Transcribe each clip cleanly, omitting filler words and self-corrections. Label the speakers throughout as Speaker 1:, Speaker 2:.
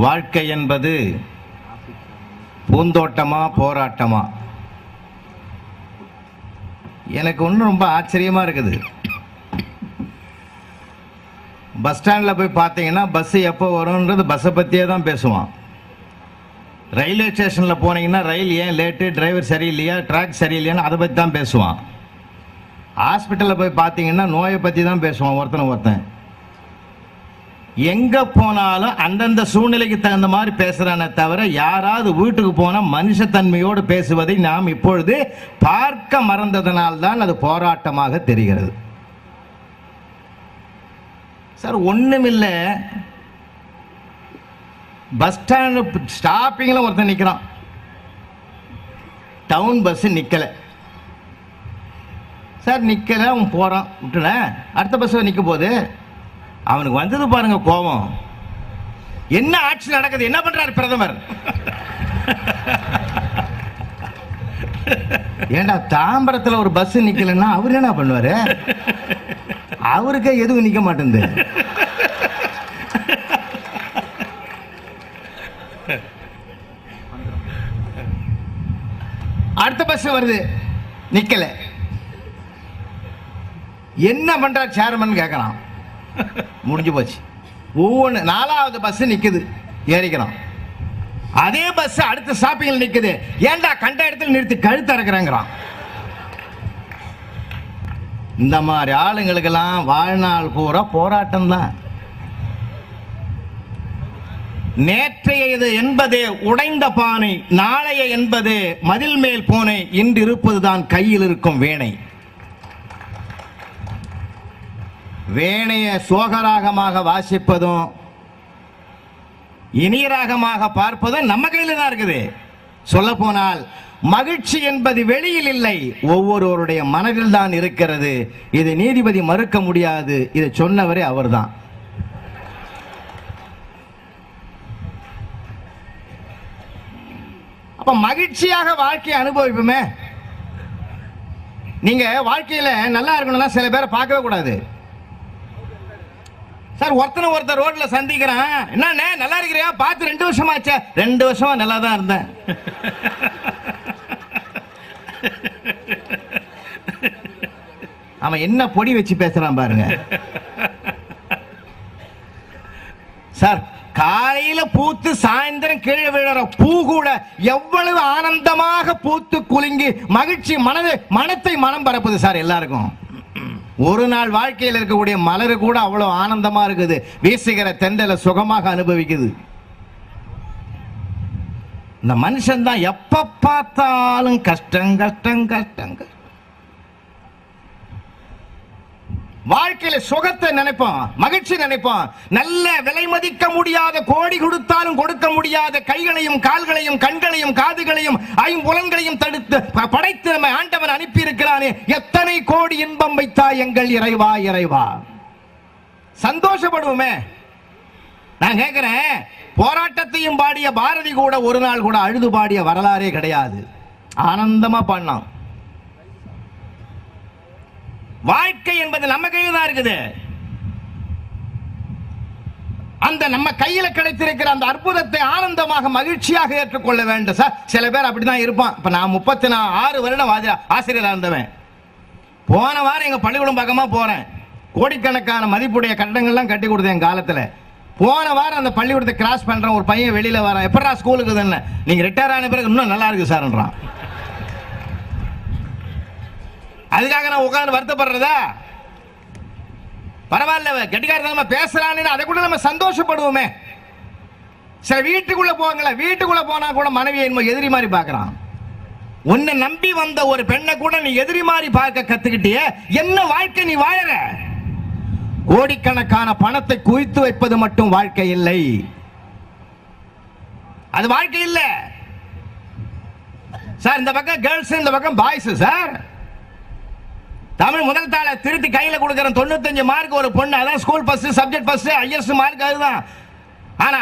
Speaker 1: வாழ்க்கை என்பது பூந்தோட்டமா போராட்டமா? எனக்கு ஒன்றும் ரொம்ப ஆச்சரியமா இருக்குது. பஸ் ஸ்டாண்டில் போய் பார்த்தீங்கன்னா பஸ்ஸு எப்போ வரும்ன்றது பஸ்ஸை பற்றியே தான் பேசுவான். ரயில்வே ஸ்டேஷனில் போனீங்கன்னா ரயில் ஏன் லேட்டு, டிரைவர் சரியில்லையா, ட்ராக் சரியில்லையான்னு அதை பற்றி தான் பேசுவான். ஹாஸ்பிட்டலில் போய் பார்த்தீங்கன்னா நோயை பற்றி தான் பேசுவான் ஒருத்தன். எங்கே போனாலும் அந்தந்த சூழ்நிலைக்கு தகுந்த மாதிரி பேசுகிறானே தவிர யாராவது வீட்டுக்கு போனால் மனுஷத்தன்மையோடு பேசுவதை நாம் இப்பொழுது பார்க்க மறந்ததனால்தான் அது போராட்டமாக தெரிகிறது. சார் ஒண்ணுமில்லை, பஸ் ஸ்டாண்ட் ஸ்டாப்பிங்கில் ஒருத்தன் நிற்கிறான், டவுன் பஸ் நிற்கலை சார், நிற்கலை, அவன் போகிறான், விட்டுல அடுத்த பஸ் நிற்க போது அவனுக்கு வந்தது பாருங்க கோபம். என்ன ஆட்சி நடக்குது, என்ன பண்றாரு பிரதமர்? ஏண்டா தாம்பரத்தில் ஒரு பஸ் நிக்கலன்னா அவர் என்ன பண்ணுவாரு? அவருக்கே எதுவும் நிக்க மாட்டேங்குது. அடுத்த பஸ் வருது, நிக்கல, என்ன பண்றார் சேர்மன் கேட்கலாம். முடிஞ்சு போச்சு. ஒவ்வொன்று நாலாவது பஸ் நிக்குது, ஏறிக்கிறான். அதே பஸ் அடுத்த ஸ்டாப்பிங்கில் நிக்குது, ஏண்டா கண்ட இடத்துல நிறுத்தி கழுத்து இறக்குறாங்கிறான். இந்த மாதிரி ஆளுங்களுக்கெல்லாம் வாழ்நாள் பூரா போராட்டம் தான். நேற்றையது என்பது உடைந்த பானை, நாளைய என்பது மதில் மேல் பூனை, இன்று இருப்பதுதான் கையில் இருக்கும் வேணை. வேணைய சோகராகமாக வாசிப்பதும் இனியராகமாக பார்ப்பதும் நம்ம கையில் தான் இருக்குது. சொல்ல போனால் மகிழ்ச்சி என்பது வெளியில் இல்லை, ஒவ்வொருவருடைய மனதில் தான் இருக்கிறது. இது நீதிபதி மறுக்க முடியாது. இதை சொன்னவரே அவர்தான். அப்ப மகிழ்ச்சியாக வாழ்க்கையை அனுபவிப்போமே. நீங்க வாழ்க்கையில நல்லா இருக்கணும்னா சில பேரை பார்க்கவே கூடாது சார். ஒருத்தர் ரோட்ல சந்திக்கிறான், என்ன நல்லா இருக்கிறியா, பார்த்து 2 வருஷமா ஆச்சே. 2 வருஷமா நல்லா தான் இருந்தேன். அவன் என்ன பொடி வச்சு பேசுறான் பாருங்க சார். காலையில பூத்து சாயந்தரம் கீழே விழுற பூ கூட எவ்வளவு ஆனந்தமாக பூத்து குலுங்கி மகிழ்ச்சி மனத்தை மனம் பரப்புது சார் எல்லாருக்கும். ஒரு நாள் வாழ்க்கையில் இருக்கக்கூடிய மலரு கூட அவ்வளவு ஆனந்தமா இருக்குது, வீசுகிற தென்றலை சுகமாக அனுபவிக்குது. இந்த மனுஷன் தான் எப்ப பார்த்தாலும் கஷ்டம் கஷ்டம் கஷ்டம். வாழ்க்கையில சுகத்தை நினைப்போம், மகிழ்ச்சி நினைப்போம். நல்ல விலை மதிக்க முடியாத, கோடி கொடுத்தாலும் கொடுக்க முடியாத கைகளையும் கால்களையும் கண்களையும் காதுகளையும் ஐம்புலன்களையும் தடுத்து படைத்து நம்ம ஆண்டவன் அனுப்பி இருக்கிறானே, எத்தனை கோடி இன்பம் வைத்தாய் எங்கள் இறைவா இறைவா. சந்தோஷப்படுவோமே. நான் கேட்கிறேன், போராட்டத்தையும் பாடிய பாரதி கூட ஒரு நாள் கூட அழுது பாடிய வரலாறே கிடையாது. ஆனந்தமா பாடினான். வாழ்க்கை என்பது நம்ம கையில் தான் இருக்குது. அந்த நம்ம கையில கிடைத்திருக்கிற அந்த அற்புதத்தை ஆனந்தமாக மகிழ்ச்சியாக ஏற்றுக்கொள்ள வேண்டும் சார். சில பேர் அப்படிதான் இருப்பான். இப்ப நான் 36 வருடம் ஆசிரியராக இருந்தவன். போன வாரம் எங்க பள்ளிக்கூடம் பக்கமா போறேன். கோடிக்கணக்கான மதிப்புடைய கட்டடங்கள்லாம் கட்டி கொடுத்தேன் என் காலத்துல. போன வாரம் அந்த பள்ளிக்கூடத்தை கிராஸ் பண்றேன், ஒரு பையன் வெளியில வரான். எப்படா ஸ்கூலுக்கு தானே, நீங்க ரிட்டையர் ஆன பிறகு இன்னும் நல்லா இருக்கு சார்ன்றான். அதுக்காக நான் உட்கார்ந்து வருத்தப்படுறதா? பரவாயில்ல, கெட்டிக்காரத்தனமா பேசுறான்னு அதை கூட நம்ம சந்தோஷப்படுவோமே. சில வீட்டுக்குள்ள போங்களேன், வீட்டுக்குள்ள போனா கூட மனைவியை எதிரி மாதிரி பார்க்கறான். உன்னை நம்பி வந்த ஒரு பெண்ணை கூட நீ எதிரி மாதிரி பார்க்க கத்துக்கிட்டியே, என்ன வாழ்க்கை நீ வாழற? கோடிக்கணக்கான பணத்தை குவித்து வைப்பது மட்டும் வாழ்க்கை இல்லை, அது வாழ்க்கை இல்ல சார். இந்த பக்கம் கேர்ள்ஸ், இந்த பக்கம் பாய்ஸ் சார். தமிழ் முதல் தாளை திருத்தி கையில கொடுக்கிற 95 மார்க் ஒரு பொண்ணு, அதான் school first, subject first, highest mark அதுதான். ஆனா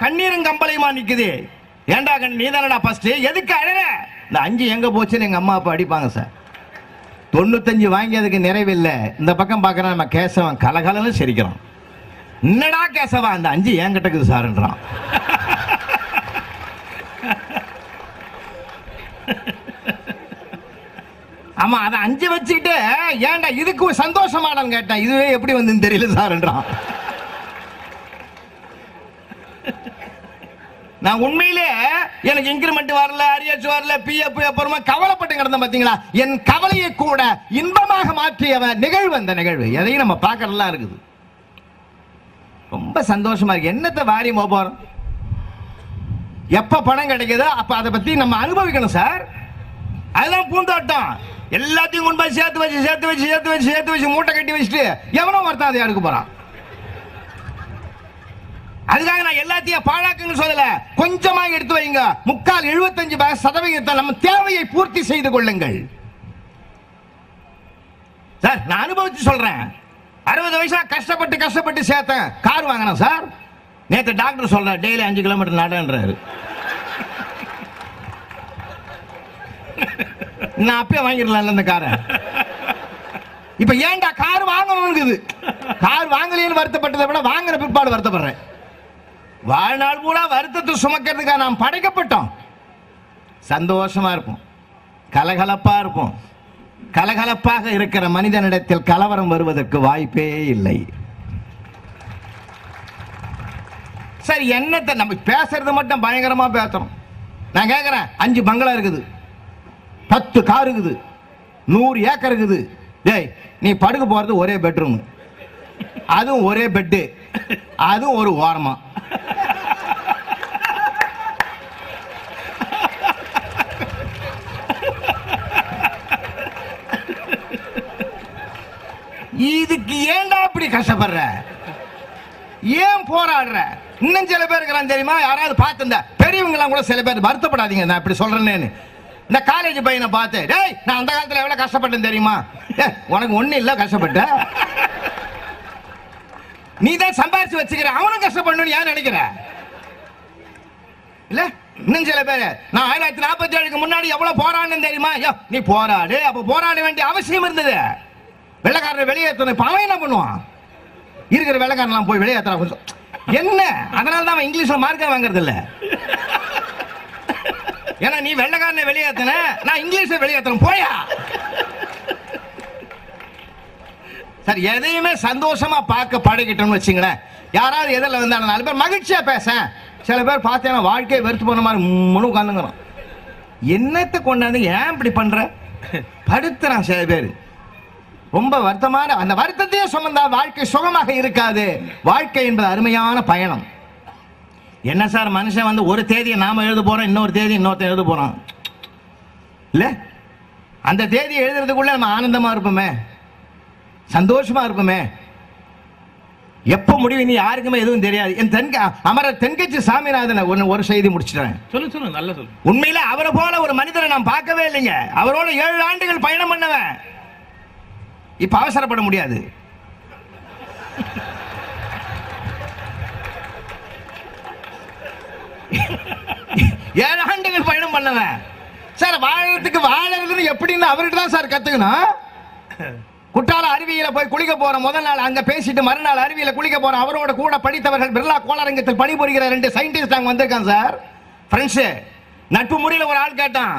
Speaker 1: கண்ணீரும் கம்பளையுமா நிக்குது. ஏண்டா நீ தானடா ஃபர்ஸ்ட், எதுக்கு அழற? இந்த 5 எங்க போச்சுன்னு எங்க அம்மா அப்பா அடிப்பாங்க சார். 95 வாங்கியதுக்கு நிறைவில்லை. இந்த பக்கம் பார்க்கறான் நம்ம கேசவன் கலகலன்னு சிரிக்கிறான். என்னடா கேசவா அந்த 5 என்கிட்ட இருக்குது சார்ன்றான். ஆமா அதை 5 வச்சுக்கிட்டு ஏன்டா இதுக்கு சந்தோஷமானு கேட்டேன். இதுவே எப்படி வந்து தெரியல சார்ன்றான். நான் உண்மையிலே எனக்கு இன்கிரிமெண்ட் வரல, அரியர்ஸ் வரல, பிஎஃப் அப்புறமா கவலைப்பட்டு கிடந்தேன் பாத்தீங்களா. என் கவலையை கூட இன்பமாக மாற்றியவன் நிகழ்வு. அந்த நிகழ்வு எதையும் நம்ம பார்க்கறதெல்லாம் இருக்குது. ரொம்ப சந்தோஷமா இருக்கு. என்னத்தை வாரி போறோம். எப்ப பணம் கிடைக்குதோ அப்ப அதை பத்தி நம்ம அனுபவிக்கணும் சார். அதுதான் பூந்தோட்டம். எல்லாத்தையும் கொண்டு போய் சேர்த்து வச்சு மூட்டை கட்டி வச்சுட்டு எவனோ ஒருத்தன் அதை எடுக்க போறான். அதுக்காக நான் எல்லாத்தையும் பாழாக்குன்னு சொல்லல. கொஞ்சமா எடுத்து வைங்க. 75% நம்ம தேவையை பூர்த்தி செய்து கொள்ளுங்கள் சார். நான் அனுபவிச்சு சொல்றேன். 60 வயசா கஷ்டப்பட்டு சேர்த்தேன். கார் வாங்கினேன் சார். நேற்று டாக்டர் சொல்றாரு டெய்லி 5 கிலோமீட்டர் நடன்றாரு. நான் அப்பயே வாங்கிடலாம் இந்த காரை. இப்ப ஏன்டா கார் வாங்கணும். கார் வாங்கலைன்னு வருத்தப்பட்டதை விட வாங்குற பிற்பாடு வருத்தப்படுறேன். வாழ்நாள் பூரா வருத்தத்தை சுமக்கிறதுக்காக நாம் படைக்கப்பட்டோம். சந்தோஷமா இருப்போம், கலகலப்பா இருப்போம். கலகலப்பாக இருக்கிற மனிதனிடத்தில் கலவரம் வருவதற்கு வாய்ப்பே இல்லை. சரி, என்னத்தை நம்ம பேசுறது மட்டும் பயங்கரமா பேசுறோம். நான் கேட்கிறேன், 5 பங்களா இருக்குது, 10 கார் இருக்குது, 100 ஏக்கர் இருக்குது. டேய், நீ படுக்க போறது ஒரே பெட்ரூம், அதுவும் ஒரே பெட்டு, அதுவும் ஒரு ஓரமா. இதுக்கு ஏன்டா இப்படி கஷ்டப்படுற? ஏன் போராடுற? இன்னும் சில பேர் இருக்கிறான் தெரியுமா? யாராவது பார்த்து பெரியவங்க எல்லாம் கூட சில பேர் வருத்தப்படாதீங்க நான் இப்படி சொல்றேன்னு. இந்த காலேஜ் பையனை பார்த்து, டேய் நான் அந்த காலத்துல எவ்வளவு கஷ்டப்பட்டேன் தெரியுமா? உனக்கு ஒண்ணு இல்ல கஷ்டப்பட்ட, நீ தான் சம்பாரிச்சு வச்சுக்கிற, அவனும் கஷ்டப்படணும்னு ஏன் நினைக்கிற? இல்ல இன்னும் சில பேர், நான் 1947க்கு முன்னாடி எவ்வளவு போராடினேன் தெரியுமா? நீ போராடு. அப்ப போராட வேண்டிய அவசியம் இருந்தது. வெள்ளக்காரர் வெளியேற்றணும். அவன் என்ன பண்ணுவான்? இருக்கிற வெள்ளக்காரன் போய் வெளியேற்ற என்ன? அதனால தான் அவன் இங்கிலீஷ்ல மார்க்க வாங்குறது இல்ல. ஏன்னா நீ வெள்ளக்காரனை வெளியேற்றின, நான் இங்கிலீஷ்ல வெளியேற்றணும் போயா. சரி, எதையுமே சந்தோஷமா பார்க்க பழகிட்டோம்னு வச்சுங்களேன். யாராவது எதில் வந்தாலும் 4 பேர் மகிழ்ச்சியா பேச. சில பேர் பார்த்தேன்னா வாழ்க்கையை வெறுத்து போன மாதிரி முழு உட்காந்துங்கிறோம். என்னத்தை கொண்டாந்து ஏன் இப்படி பண்ற படுத்துறான். சில பேர் ரொம்ப வருத்தமான அந்த வருத்தத்தையே சுமந்தா வாழ்க்கை சுகமாக இருக்காது. வாழ்க்கை என்பது அருமையான பயணம். என்ன சார், மனுஷன் வந்து ஒரு தேதியை நாம எழுத போறோம், இன்னொரு தேதி இன்னொருத்தன் எழுத போறோம் இல்ல. அந்த தேதியை எழுதுறதுக்குள்ள நம்ம ஆனந்தமா இருப்போமே, சந்தோஷமா இருப்போமே. எப்ப முடிவு நீ யாருக்குமே எதுவும் தெரியாது. என் அமரர் தென்கட்சி சாமிநாதன் ஒரு செய்தி முடிச்சிட்டேன்.
Speaker 2: சொல்லு நல்ல சொல்லு.
Speaker 1: உண்மையில அவரை போல ஒரு மனிதரை நான் பார்க்கவே இல்லைங்க. அவரோட 7 ஆண்டுகள் பயணம் பண்ணவன். இப்ப அவசரப்பட முடியாது. ஏழு ஆண்டுகள் பயணம் பண்ணவன் சார். வாழறதுக்கு வாழறது எப்படின்னு அவர்கிட்ட தான் சார் கத்துக்கணும். குற்றால அருவியில போய் குளிக்க போற முதல் நாள் அங்க பேசிட்டு மறுநாள் அருவியில குளிக்க போற அவரோட கூட படித்தவர்கள் பிர்லா கோளரங்கத்தில் பணிபுரிகிற 2 சயின்டிஸ்ட் அங்க வந்திருக்காங்க சார். ஃப்ரெண்ட்ஸ், நட்பு முறையில் ஒரு ஆள் கேட்டான்,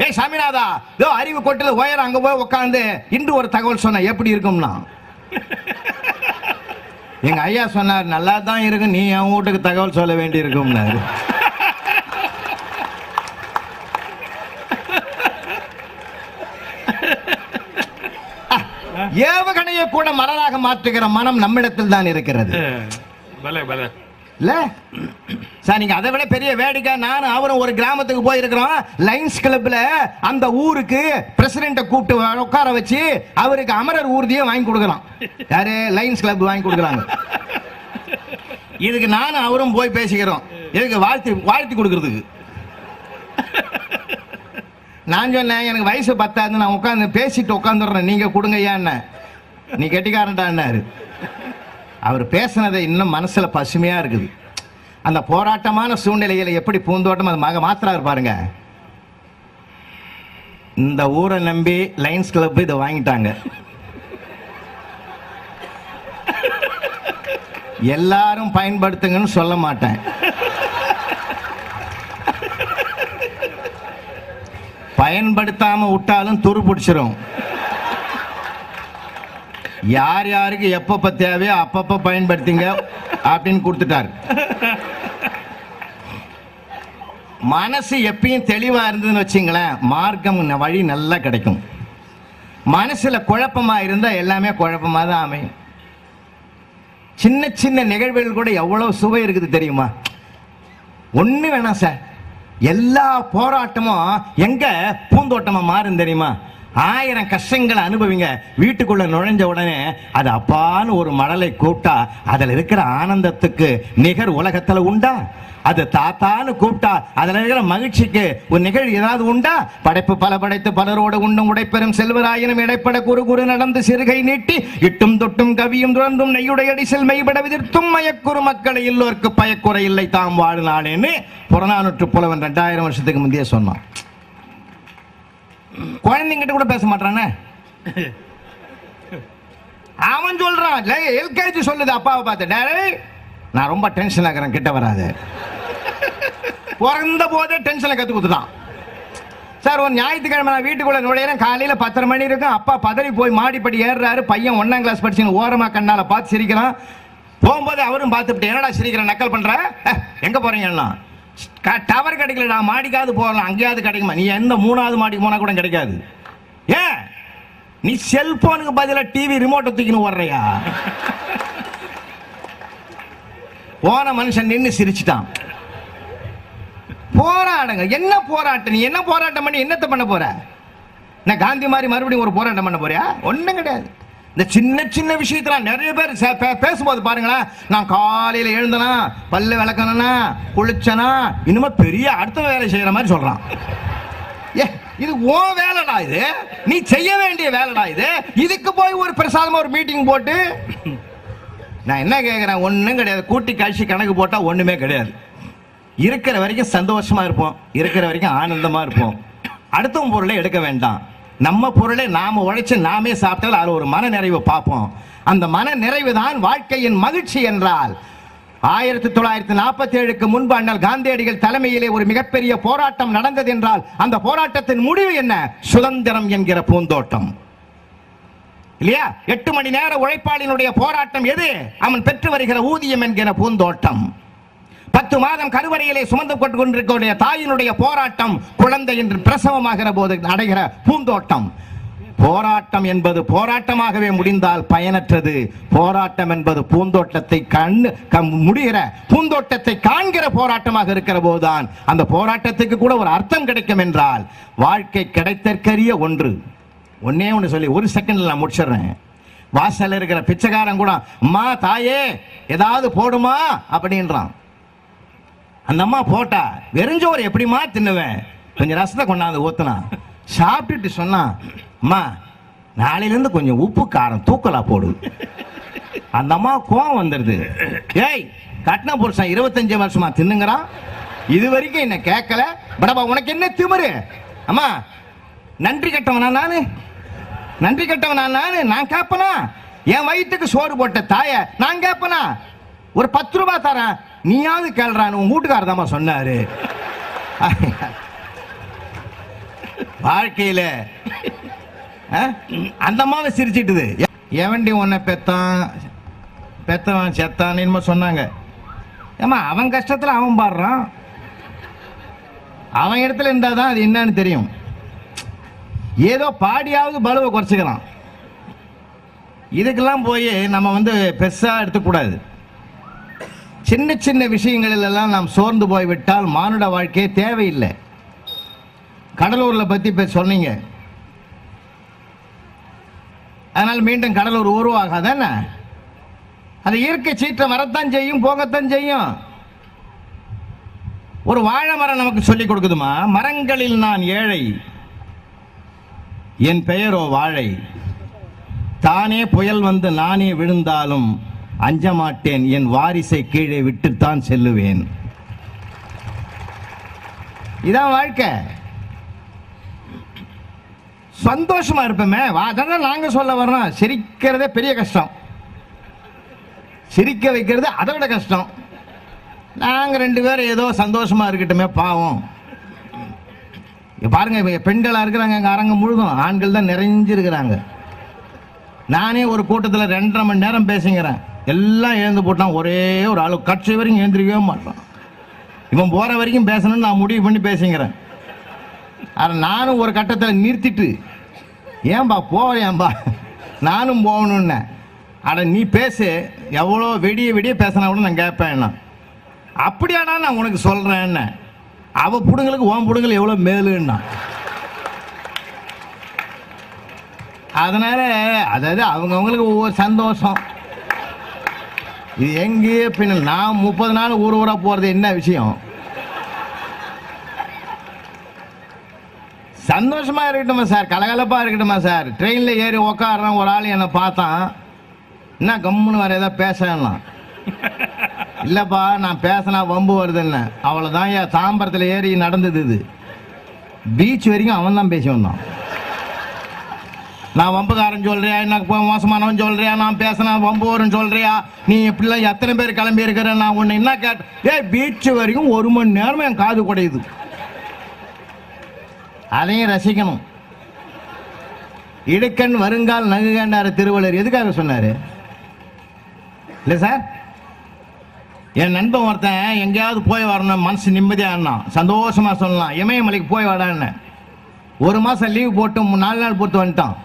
Speaker 1: ஏய் சாமிநாதா, இதோ அறிவு கொட்டது உயரம், அங்க போய் உட்காந்து இன்று ஒரு தகவல் சொன்ன எப்படி இருக்கும்னா. எங்க ஐயா சொன்னார், நல்லா தான் இருக்கு, நீ என் வீட்டுக்கு தகவல் சொல்ல வேண்டி இருக்கும்னாரு. ஏவகணையை கூட மலராக மாற்றுகிற மனம் நம்மிடத்தில் தான் இருக்கிறது. இல்ல சார், நீங்க அதை விட பெரிய வேடிக்கை, நானும் அவரும் ஒரு கிராமத்துக்கு போயிருக்கிறோம். லைன்ஸ் கிளப்ல அந்த ஊருக்கு பிரசிடென்ட கூப்பிட்டு உட்கார வச்சு அவருக்கு அமரர் ஊர்தியை வாங்கி கொடுக்கலாம். யாரு? லைன்ஸ் கிளப் வாங்கி கொடுக்குறாங்க. இதுக்கு நானும் அவரும் போய் பேசிக்கிறோம். இதுக்கு வாழ்த்தி கொடுக்கறதுக்கு. நான் சொன்னேன், எனக்கு வயசு 10, நான் உட்காந்து பேசிட்டு உட்காந்துடுறேன், நீங்க கொடுங்க ஏன். நீ கெட்டிக்காரன்டான்னாரு. அவர் பேசினதை இன்னும் மனசுல பசுமையா இருக்குது. அந்த போராட்டமான சூழ்நிலையில எப்படி பூந்தோட்டம் அது மாத்திரா இருப்பாருங்க. இந்த ஊரை நம்பி லைன்ஸ் கிளப் இதை வாங்கிட்டாங்க. எல்லாரும் பயன்படுத்துங்கன்னு சொல்ல மாட்டேன். பயன்படுத்தாம விட்டாலும் துரு பிடிச்சிரும். யார் யாருக்கு எப்பப்ப தேவையோ அப்பப்ப பயன்படுத்திங்க அப்படின்னு கொடுத்துட்டார். மனசு எப்பயும் தெளிவா இருந்ததுன்னு வச்சுங்களேன், மார்க்கம் வழி நல்லா கிடைக்கும். மனசுல குழப்பமா இருந்தா எல்லாமே குழப்பமா தான் அமையும். சின்ன சின்ன நிகழ்வுகள் கூட எவ்வளவு சுவை இருக்குது தெரியுமா? ஒண்ணு வேணாம் சார், எல்லா போராட்டமும் எங்க பூந்தோட்டமா மாறும் தெரியுமா? 1000 கஷ்டங்களை அனுபவிங்க, வீட்டுக்குள்ள நுழைஞ்ச உடனே அது அப்பான்னு ஒரு மடலை கூப்பிட்டா அதுல இருக்கிற ஆனந்தத்துக்கு நிகர் உலகத்துல உண்டா? அது தாத்தான்னு கூப்பிட்டா அதுல இருக்கிற மகிழ்ச்சிக்கு ஒரு நிகழ்வு ஏதாவது உண்டா? படைப்பு பல படைத்து பலரோடு உண்ணும் உடைப்பெறும் செல்வராயினும் இடைப்பட குறு குறு நடந்து சிறுகை நீட்டி இட்டும் தொட்டும் கவியும் துறந்தும் நெய்யுடைய செல் மெய்பட விதிர்த்தும் மயக்குறு மக்களை எல்லோருக்கு பயக்குறை இல்லை தாம் வாழ்நாளேன்னு புறநானூற்று புலவன் 2000 வருஷத்துக்கு முந்தைய சொன்னான். குழந்தைங்கிட்ட கூட பேச மாட்டானே அவன். சொல்றான் எல்கேஜி சொல்லுது அப்பாவை பார்த்து, நான் ரொம்ப டென்ஷன் ஆகிறேன், கிட்ட வராது. பிறந்த போதே டென்ஷனை கத்து கொடுத்துட்டான். சார் ஒரு ஞாயிற்றுக்கிழமை நான் வீட்டுக்குள்ள நுழையிறேன், காலையில 10:30 மணி இருக்கும். அப்பா பதறி போய் மாடிப்படி ஏறுறாரு. பையன் 1ஆம் கிளாஸ் படிச்சு ஓரமா கண்ணால பார்த்து சிரிக்கிறான். போகும்போது அவரும் பார்த்துட்டு என்னடா சிரிக்கிறேன், நக்கல் பண்ற, எங்க போறீங்கன்னா டவர் கிடைக்கல, நான் மாடிக்காவது போகலாம், அங்கேயாவது கிடைக்குமா? நீ எந்த 3வது மாடிக்கு போனா கூட கிடைக்காது. ஏன் நீ செல்போனுக்கு பதிலா டிவி ரிமோட்டை தூக்கின்னு ஓடுறியா? போன மனுஷன் நின்று சிரிச்சுட்டான். போராடுங்க. என்ன போராட்டம்? நீ என்ன போராட்டம் பண்ணி என்னத்தை பண்ண போற? நான் காந்தி மாதிரி மறுபடியும் ஒரு போராட்டம் பண்ண போறியா? ஒண்ணும் கிடையாது. இந்த சின்ன சின்ன விஷயத்துல நிறைய பேர் பேசும்போது பாருங்களேன், நான் காலையில எழுந்தனா, பல்லு விளக்கணும்னா, குளிச்சனா, இனிமே பெரிய அடுத்த வேலை செய்யற மாதிரி சொல்றான். இது ஓ வேலைடா, இது நீ செய்ய வேண்டிய வேலைடா. இதுக்கு போய் ஒரு பிரசாதமா ஒரு மீட்டிங் போட்டு நான் என்ன கேட்கிறேன்? ஒன்றும் கிடையாது. கூட்டி காட்சி கணக்கு போட்டால் ஒன்றுமே கிடையாது. இருக்கிற வரைக்கும் சந்தோஷமா இருப்போம், இருக்கிற வரைக்கும் ஆனந்தமா இருப்போம். அடுத்தவங்க பொருளை எடுக்க வேண்டாம். நம்ம பொருளை நாம உழைச்சு நாமே சாப்பிட்டால் அது ஒரு மன நிறைவு பார்ப்போம். அந்த மன நிறைவு தான் வாழ்க்கையின் மகிழ்ச்சி என்றால் 1947க்கு முன்பு அண்ணல் காந்தியடிகள் தலைமையிலே ஒரு மிகப்பெரிய போராட்டம் நடந்தது என்றால் அந்த போராட்டத்தின் முடிவு என்ன? சுதந்திரம் என்கிற பூந்தோட்டம் இல்லையா? 8 மணி நேர உழைப்பாளினுடைய போராட்டம் எது? அவன் பெற்று வருகிற ஊதியம் என்கிற பூந்தோட்டம். 10 மாதம் கருவறையிலே சுமந்து கொண்டிருக்கிற தாயினுடைய போராட்டம் குழந்தை என்று பிரசவமாகிற போது அடைகிற பூந்தோட்டம். போராட்டம் என்பது போராட்டமாகவே முடிந்தால் பயனற்றது. போராட்டம் என்பது பூந்தோட்டத்தை முடிகிற பூந்தோட்டத்தை காண்கிற போராட்டமாக இருக்கிற போதுதான் அந்த போராட்டத்துக்கு கூட ஒரு அர்த்தம் கிடைக்கும் என்றால் வாழ்க்கை கிடைத்தற்கரிய ஒன்று. ஒன்னே ஒன்று சொல்லி 1 செகண்ட்ல நான் முடிச்சிடுறேன். வாசல்ல இருக்கிற பிச்சைக்காரன் கூட அம்மா தாயே ஏதாவது போடுமா அப்படின்றான். அந்த அம்மா போட்டா வெறிஞ்சோறு எப்படிமா தின்னுவேன், கொஞ்சம் ரசத்தை கொண்டாந்து ஊத்துனா. சாப்பிட்டுட்டு சொன்னா, அம்மா நாளையிலேருந்து கொஞ்சம் உப்பு காரம் தூக்கலா போடு. அந்த அம்மா கோவம் வந்துடுது. ஏய் கட்டின புருஷன் 25 வருஷமா தின்னுங்கிறான், இது வரைக்கும் என்ன கேட்கல, படபா உனக்கு என்ன திமிரு? அம்மா நன்றி கட்டவனா நானு? நன்றி கட்டவனா நானு? நான் கேட்பனா? என் வயிற்றுக்கு சோறு போட்ட தாய நான் கேட்பனா? ஒரு 10 ரூபாய் தரேன், நீயாவது கேள்றான்னு உன் வீட்டுக்காரர் தாமா சொன்னாரு. வாழ்க்கையில அந்த அம்மாவை சிரிச்சிட்டுது. எவண்டி உன்னை பெத்தவன் செத்தான் என்னமோ சொன்னாங்க. ஏமா அவன் கஷ்டத்துல அவன் பாடுறான், அவன் இடத்துல இருந்தாதான் அது என்னன்னு தெரியும். ஏதோ பாடியாவது பலுவை குறைச்சிக்கலாம். இதுக்கெல்லாம் போய் நம்ம பெருசா எடுத்துக்கூடாது. சின்ன சின்ன விஷயங்களில் எல்லாம் நாம் சோர்ந்து போய்விட்டால் மானுட வாழ்க்கையே தேவையில்லை. கடலூர்ல பத்தி சொன்னீங்க, அதனால் மீண்டும் கடலூர் உருவாகாதான? அது இயற்கை சீற்றம் வரத்தான் செய்யும், போகத்தான் செய்யும். ஒரு வாழை மரம் நமக்கு சொல்லிக் கொடுக்குதுமா, மரங்களில் நான் ஏழை, என் பெயரோ வாழை, தானே புயல் வந்து நானே விழுந்தாலும் அஞ்ச மாட்டேன், என் வாரிசை கீழே விட்டுத்தான் செல்லுவேன். இதான் வாழ்க்கை. சந்தோஷமா இருப்போமே. அதான் நாங்க சொல்ல வர்றோம். சிரிக்கிறதே பெரிய கஷ்டம், சிரிக்க வைக்கிறது அதை விட கஷ்டம். நாங்க 2 பேரும் ஏதோ சந்தோஷமா இருக்கட்டுமே பாவம். பாருங்க, பெண்களா இருக்கிறாங்க எங்க அரங்கம் முழுதும், ஆண்கள் தான் நிறைஞ்சிருக்கிறாங்க. நானே ஒரு கூட்டத்தில் 2.5 மணி நேரம் பேசுங்கிறேன். எல்லாம் எழுந்து போட்டான். ஒரே ஒரு ஆளு கட்சி வரைக்கும் எழுந்திருக்கவே மாட்டான். இவன் போற வரைக்கும் பேசணும்னு நான் முடிவு பண்ணி பேசுங்கிறேன். ஆனால் நானும் ஒரு கட்டத்தில் நிறுத்திட்டு, ஏன்பா போவேன்பா, நானும் போகணுன்னு. அட நீ பேசு, எவ்வளோ வெடிய வெடிய பேசினா கூட நான் கேட்பேன். அப்படியாடா நான் உனக்கு சொல்கிறேன்னு. அவள் பிடுங்களுக்கு ஓம் பிடுங்கள் எவ்வளோ மேலுன்னா. அதனால் அதாவது அவங்கவுங்களுக்கு ஒவ்வொரு சந்தோஷம். இது எங்கேயே பின்ன நான் 30 நாள் ஊர் ஊராக போகிறது என்ன விஷயம்? சந்தோஷமா இருக்கட்டுமா சார், கலகலப்பாக இருக்கட்டுமா சார். ட்ரெயினில் ஏறி உக்காடுறான், ஒரு ஆள் என்னை பார்த்தான், என்ன கம்முன்னு வர ஏதாவது பேசலாம். இல்லைப்பா நான் பேசினா வம்பு வருதுன்னு. அவ்வளோதான் என் தாம்பரத்தில் ஏறி நடந்தது. இது பீச் வரைக்கும் அவன் தான் பேசி வந்தான். நான் வம்புக்காரன் சொல்றியா, எனக்கு மோசமானவன் சொல்றியா, நான் பேசினா வம்பு வரும்னு சொல்றியா, நீ இப்படிலாம் எத்தனை பேர் கிளம்பி இருக்கிற, நான் உன்னை என்ன கேட்டேன். பீச் வரைக்கும் 1 மணி நேரம் என் காது குடையுது. அதையும் ரசிக்கணும். இடுக்கண் வருங்கால் நகுகண்டார திருவள்ளுவர் எதுக்காக சொன்னாரு? இல்லை சார், என் நண்பன் ஒருத்தன் எங்கேயாவது போய் வரணும், மனசு நிம்மதியானா சந்தோஷமா சொல்லலாம், இமயமலைக்கு போய் வாடான்னு. 1 மாசம் லீவ் போட்டு 4 நாள் பொறுத்து வந்துட்டான்.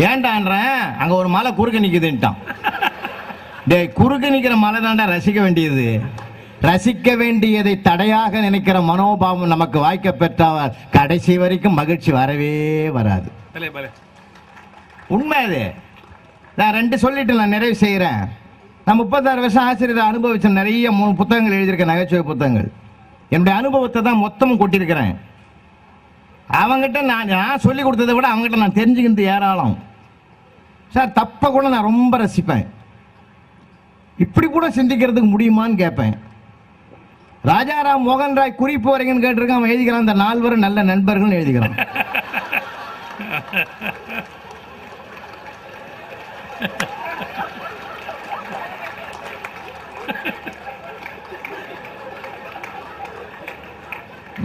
Speaker 1: ஏன்டான்றேன், அங்க ஒரு மலை குறுக்க நிக்குதுன்ட்டான். டேய், குறுக்க நிக்கிற மலை தாண்டா ரசிக்க வேண்டியது. ரசிக்க வேண்டியதை தடையாக நினைக்கிற மனோபாவம் நமக்கு வாய்க்க பெற்றால் கடைசி வரைக்கும் மகிழ்ச்சி வரவே வராது. உண்மை அது. நான் 2 சொல்லிட்டு நான் நிறைவு செய்கிறேன். நான் 36 வருஷம் ஆசிரியரை அனுபவிச்ச நிறைய 3 புத்தகங்கள் எழுதியிருக்கேன், நகைச்சுவை புத்தகங்கள். என்னுடைய அனுபவத்தை தான் மொத்தமும் கொட்டியிருக்கிறேன். அவங்ககிட்ட நான் சொல்லி கொடுத்ததை விட அவங்ககிட்ட நான் தெரிஞ்சுக்கிறது ஏராளம். சார், தப்பை கூட நான் ரொம்ப ரசிப்பேன். இப்படி கூட சிந்திக்கிறதுக்கு முடியுமான்னு கேட்பேன். ராஜாராம் மோகன் ராய் குறிப்பு வரைங்கன்னு கேட்டிருக்கான். அவன் எழுதிக்கிறான், அந்த 4 நல்ல நண்பர்கள் எழுதிக்கிறான்.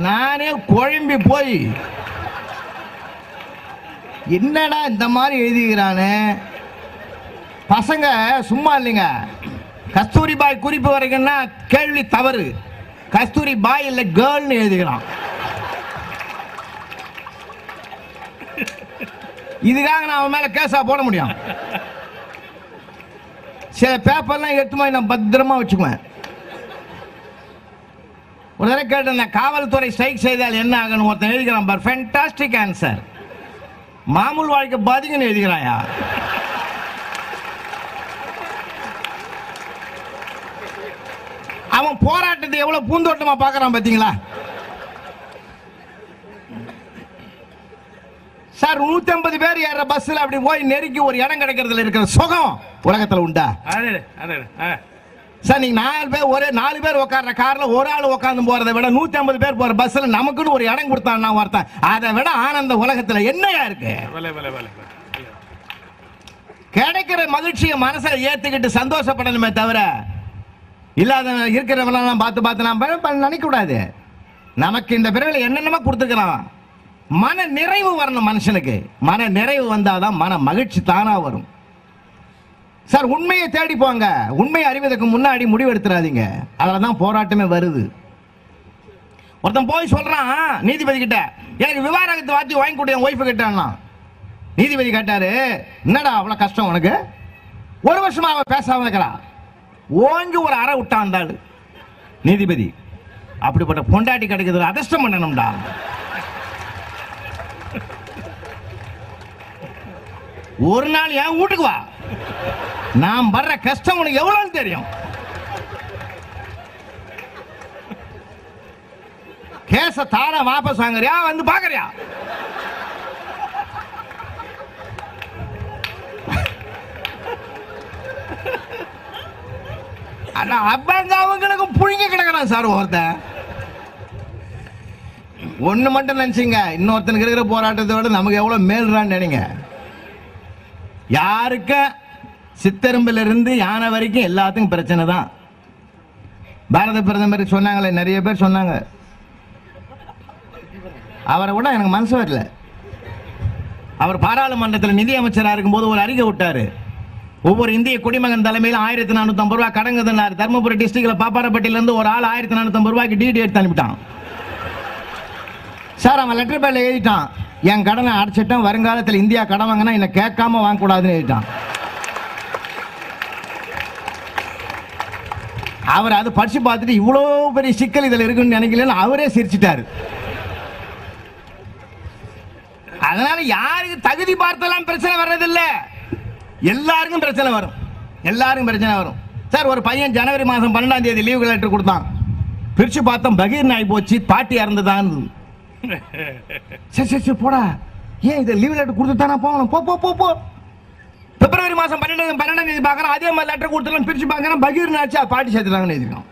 Speaker 1: நானே குழம்பி போய் என்னடா இந்த மாதிரி எழுதிக்கிறானே. பசங்க சும்மா இல்லைங்க. கஸ்தூரி பாய் குறிப்பு வரைக்கும்னா கேள்வி தவறு. கஸ்தூரி பாய் இல்லை கேர்ள்னு எழுதிக்கிறான். இதுக்காக நான் அவன் மேல கேஸா போட முடியும்? சில பேப்பர்லாம் எடுத்து மாதிரி நான் பத்திரமா வச்சுக்குவேன். ஒரு தடவை கேட்டேன், காவல்துறை ஸ்ட்ரைக் செய்தால் என்ன ஆகணும் ஒருத்தன் எழுதிக்கிறான் பார். Fantastic answer. மாமூல் வாழ்க்கை பாதிக்குன்னு எழுதிக்கிறாயா? அவன் போராட்டத்தை எவ்வளவு பூந்தோட்டமா பார்க்கறான் பாத்தீங்களா சார்? 150 பேர் ஏற பஸ்ல அப்படி போய் நெருக்கி ஒரு இடம் கிடைக்கிறதுல இருக்கிற சுகம் உலகத்துல உண்டா சார்? நீங்க 4 பேர் ஒரே 4 பேர் உட்கார்ற கார்ல ஒரு ஆள் உட்கார்ந்து போறதை விட 150 பேர் போற பஸ்ல நமக்குன்னு ஒரு இடம் கொடுத்தான்னா ஒருத்தன், அதை விட ஆனந்த உலகத்துல என்னையா இருக்கு? கிடைக்கிற மகிழ்ச்சியை மனசுல ஏத்துக்கிட்டு சந்தோஷப்படணுமே தவிர இல்லாத இருக்கிறவெல்லாம் பார்த்து நாம் நினைக்க கூடாது. நமக்கு இந்த பிறவில என்னென்னமா கொடுத்துக்கிறான். மன நிறைவு வரணும் மனுஷனுக்கு. மன நிறைவு வந்தாதான் மன மகிழ்ச்சி தானா வரும். சார், உண்மையை தேடி போங்க. உண்மையை அறிவதற்கு முன்னாடி முடிவு எடுத்துறாதீங்க. அதனாலதான் போராட்டமே வருது. ஒருத்தன் போய் சொல்றான் நீதிபதி கிட்ட, எனக்கு விவாகரத்து வாத்தி வாங்கி கொடுத்த என் ஒய்ஃபு கிட்டான்னா. நீதிபதி கேட்டாரு, என்னடா அவ்வளவு கஷ்டம் உனக்கு? 1 வருஷமா அவ பேசாம இருக்கிறா. ஓங்கி ஒரு அறை விட்டான் அந்த ஆளு. நீதிபதி, அப்படிப்பட்ட பொண்டாட்டி கிடைக்கிறது அதிர்ஷ்டம் பண்ணணும்டா. ஒரு நாள் என் வீட்டுக்கு வா, நான் படுற கஷ்டம் உனக்கு எவ்வளவு தெரியும். கேச தார வாபஸ் வாங்குறியா, வந்து பாக்குறியா? அவங்களுக்கு புழுங்கி கிடக்கிறான் சார் ஒருத்தன். ஒண்ணு மட்டும் நினைச்சீங்க, இன்னொருத்தனுக்கு இருக்கிற போராட்டத்தை விட நமக்கு எவ்வளவு மேல்றான்னு நினைங்க. யாருக்கு சித்தெரும்புல இருந்து யானை வரைக்கும் எல்லாத்துக்கும் பிரச்சனை தான். பாரத பிரதமர் சொன்னாங்களே, நிறைய பேர் சொன்னாங்க, அவரை கூட எனக்கு மனசு வரல. அவர் பாராளுமன்றத்தில் நிதி அமைச்சராக இருக்கும்போது ஒரு அறிக்கை விட்டாரு, ஒவ்வொரு இந்திய குடிமகன் தலைமையில் 1450 ரூபாய் கடங்குதுன்னாரு. தர்மபுரி டிஸ்ட்ரிக்ட்ல பாப்பாரப்பட்டியில இருந்து ஒரு ஆள் 1450 ரூபாய்க்கு டிடி எடுத்து அனுப்பிட்டான். சார் அவன் லெட்டர் பேர்ல எழுதிட்டான், என் கடனை அடைச்சிட்டான், வருங்காலத்தில் இந்தியா கடன் வாங்கினா என்ன கேட்காம வாங்கக்கூடாதுன்னு எழுதிட்டான். அவர் அது படிச்சு பார்த்துட்டு இவ்வளோ பெரிய சிக்கல் இதில் இருக்குன்னு நினைக்கல, அவரே சிரிச்சிட்டாரு. அதனால யாருக்கு தகுதி பார்த்தெல்லாம் பிரச்சனை வர்றதில்லை, எல்லாருக்கும் பிரச்சனை வரும், எல்லாருக்கும் பிரச்சனை வரும். சார் ஒரு பையன் ஜனவரி மாதம் 12ஆம் தேதி லீவு லெட்டர் கொடுத்தான், பிரிச்சு பார்த்தோம் பகீர் நாய் போச்சு, பாட்டி இறந்துதான். சரி சரி சரி போடா, ஏன் இது லீவ் லெட்டர் கொடுத்துட்டானா, போகணும், போ போ போ. பிப்ரவரி மாதம் 12ஆம் தேதி பார்க்குறோம், அதே மாதிரி லெட்டர் கொடுத்துலாம், பிரிச்சு பார்க்குறோம் பகீர் நாச்சா பாட்டி சேர்த்துட்டாங்கன்னு எழுதிருக்கோம்.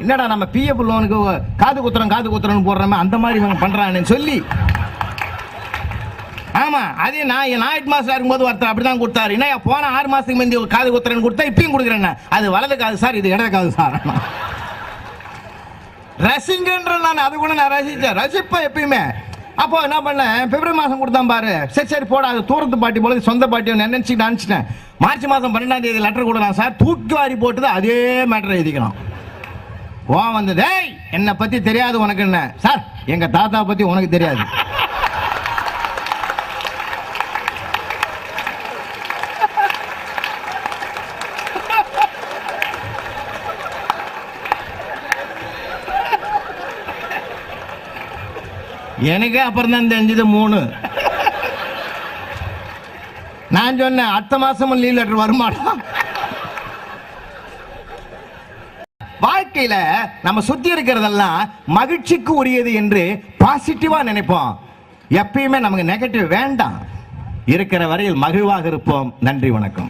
Speaker 1: என்னடா நம்ம பிஎஃப் லோனுக்கு காது குத்துறோம்னு போடுறோமே, அந்த மாதிரி இவங்க பண்றான்னு சொல்லி. ஆமா, அதே நான் ஞாயிற்று மாசம் இருக்கும்போது ஒருத்தர் அப்படிதான் கொடுத்தாரு. என்ன போன 6 மாசத்துக்கு முந்தி காது குத்துறேன்னு கொடுத்தா இப்பயும் கொடுக்குறேன், அது வலது காது சார், இது இடது காது சார். ரசிங்கன்ற நான் அது கூட நான் ரசிப்பேன் எப்பயுமே. அப்போ என்ன பண்ணேன், பிப்ரவரி மாசம் கொடுத்தான் பாரு, சரி சரி போடா, அது தூரத்து பாட்டி போல சொந்த பாட்டி நினைச்சிட்டேன். மார்ச் மாசம் 12ஆம் தேதி லெட்டர் கொடுக்கலாம் சார், தூக்கி வாரி போட்டுது அதே மேட்டர் எழுதிக்கணும். வந்தது, என்னை பத்தி தெரியாது உனக்கு என்ன சார், எங்க தாத்தா பத்தி உனக்கு தெரியாது. எனக்கு அப்புறம் தான் தெரிஞ்சது 3. நான் சொன்னேன் அடுத்த மாசமும் லீவ் லெட்டர் வருமாடா. வாழ்க்கையில நம்ம சுத்தி இருக்கிறதெல்லாம் மகிழ்ச்சிக்கு உரியது என்று பாசிட்டிவா நினைப்போம். எப்பயுமே நமக்கு நெகட்டிவ் வேண்டாம். இருக்கிற வரையில் மகிழ்வாக இருப்போம். நன்றி, வணக்கம்.